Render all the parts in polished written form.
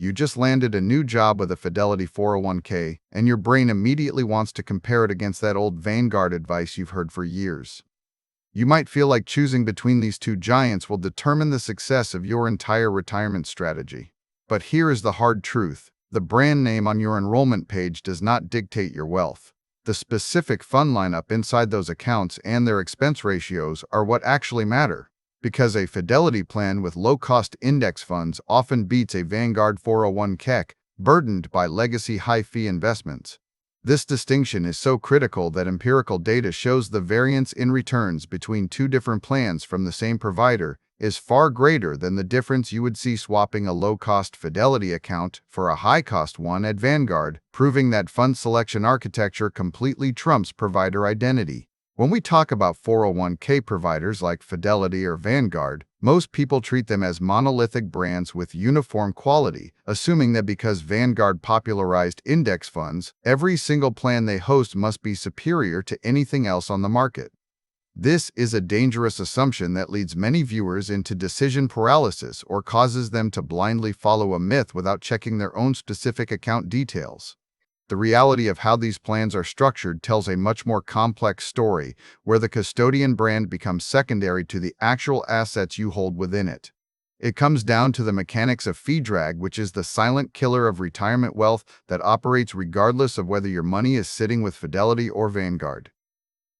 You just landed a new job with a Fidelity 401k, and your brain immediately wants to compare it against that old Vanguard advice you've heard for years. You might feel like choosing between these two giants will determine the success of your entire retirement strategy. But here is the hard truth. The brand name on your enrollment page does not dictate your wealth. The specific fund lineup inside those accounts and their expense ratios are what actually matter. Because a Fidelity plan with low-cost index funds often beats a Vanguard 401k burdened by legacy high-fee investments. This distinction is so critical that empirical data shows the variance in returns between two different plans from the same provider is far greater than the difference you would see swapping a low-cost Fidelity account for a high-cost one at Vanguard, proving that fund selection architecture completely trumps provider identity. When we talk about 401k providers like Fidelity or Vanguard, most people treat them as monolithic brands with uniform quality, assuming that because Vanguard popularized index funds, every single plan they host must be superior to anything else on the market. This is a dangerous assumption that leads many viewers into decision paralysis or causes them to blindly follow a myth without checking their own specific account details. The reality of how these plans are structured tells a much more complex story, where the custodian brand becomes secondary to the actual assets you hold within it. It comes down to the mechanics of fee drag, which is the silent killer of retirement wealth that operates regardless of whether your money is sitting with Fidelity or Vanguard.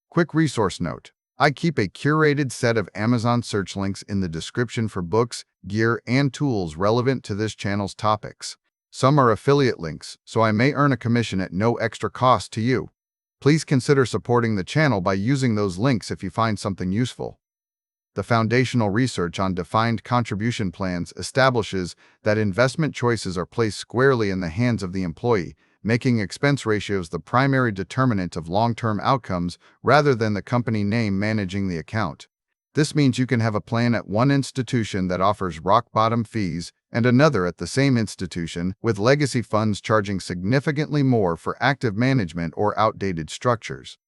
Quick resource note. I keep a curated set of Amazon search links in the description for books, gear, and tools relevant to this channel's topics. Some are affiliate links, so I may earn a commission at no extra cost to you. Please consider supporting the channel by using those links if you find something useful. The foundational research on defined contribution plans establishes that investment choices are placed squarely in the hands of the employee, making expense ratios the primary determinant of long-term outcomes rather than the company name managing the account. This means you can have a plan at one institution that offers rock-bottom fees and another at the same institution with legacy funds charging significantly more for active management or outdated structures.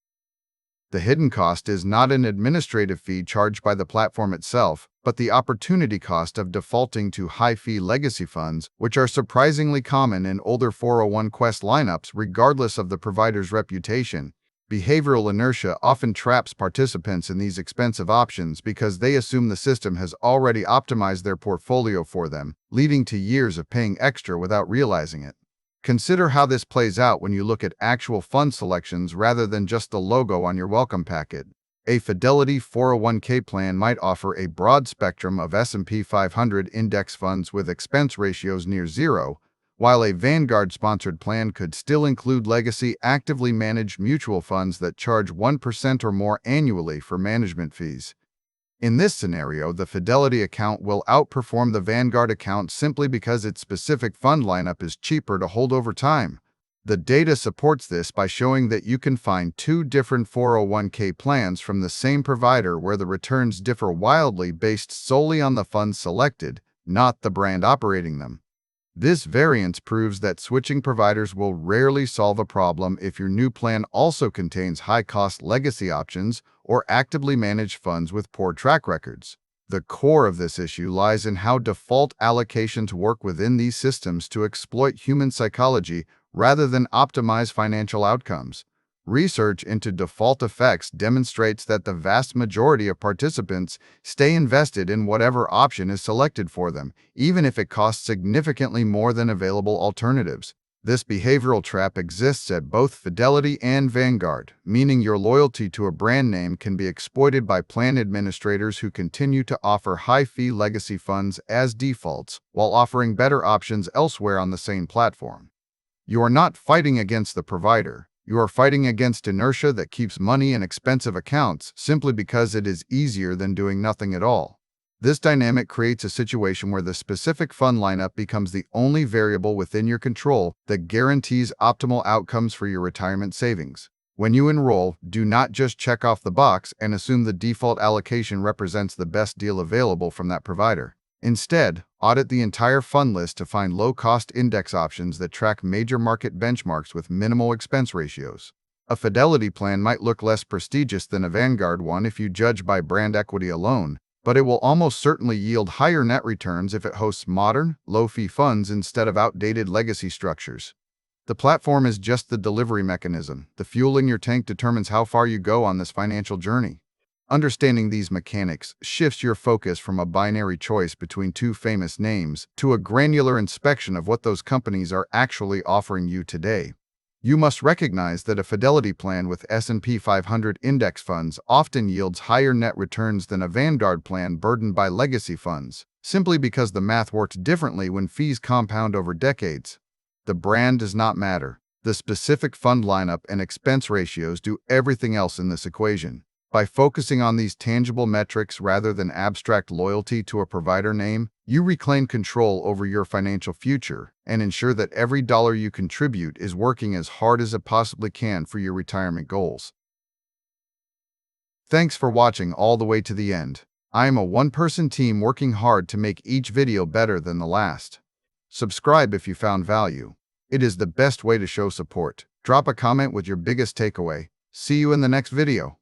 The hidden cost is not an administrative fee charged by the platform itself, but the opportunity cost of defaulting to high-fee legacy funds, which are surprisingly common in older 401k lineups regardless of the provider's reputation. Behavioral inertia often traps participants in these expensive options because they assume the system has already optimized their portfolio for them, leading to years of paying extra without realizing it. Consider how this plays out when you look at actual fund selections rather than just the logo on your welcome packet. A Fidelity 401k plan might offer a broad spectrum of S&P 500 index funds with expense ratios near zero, while a Vanguard-sponsored plan could still include legacy, actively managed mutual funds that charge 1% or more annually for management fees. In this scenario, the Fidelity account will outperform the Vanguard account simply because its specific fund lineup is cheaper to hold over time. The data supports this by showing that you can find two different 401k plans from the same provider where the returns differ wildly based solely on the funds selected, not the brand operating them. This variance proves that switching providers will rarely solve a problem if your new plan also contains high-cost legacy options or actively managed funds with poor track records. The core of this issue lies in how default allocations work within these systems to exploit human psychology rather than optimize financial outcomes. Research into default effects demonstrates that the vast majority of participants stay invested in whatever option is selected for them, even if it costs significantly more than available alternatives. This behavioral trap exists at both Fidelity and Vanguard, meaning your loyalty to a brand name can be exploited by plan administrators who continue to offer high-fee legacy funds as defaults while offering better options elsewhere on the same platform. You are not fighting against the provider. You are fighting against inertia that keeps money in expensive accounts simply because it is easier than doing nothing at all. This dynamic creates a situation where the specific fund lineup becomes the only variable within your control that guarantees optimal outcomes for your retirement savings. When you enroll, do not just check off the box and assume the default allocation represents the best deal available from that provider. Instead, audit the entire fund list to find low-cost index options that track major market benchmarks with minimal expense ratios. A Fidelity plan might look less prestigious than a Vanguard one if you judge by brand equity alone, but it will almost certainly yield higher net returns if it hosts modern, low-fee funds instead of outdated legacy structures. The platform is just the delivery mechanism. The fuel in your tank determines how far you go on this financial journey. Understanding these mechanics shifts your focus from a binary choice between two famous names to a granular inspection of what those companies are actually offering you today. You must recognize that a Fidelity plan with S&P 500 index funds often yields higher net returns than a Vanguard plan burdened by legacy funds, simply because the math works differently when fees compound over decades. The brand does not matter. The specific fund lineup and expense ratios do everything else in this equation. By focusing on these tangible metrics rather than abstract loyalty to a provider name, you reclaim control over your financial future and ensure that every dollar you contribute is working as hard as it possibly can for your retirement goals. Thanks for watching all the way to the end. I am a one-person team working hard to make each video better than the last. Subscribe if you found value. It is the best way to show support. Drop a comment with your biggest takeaway. See you in the next video.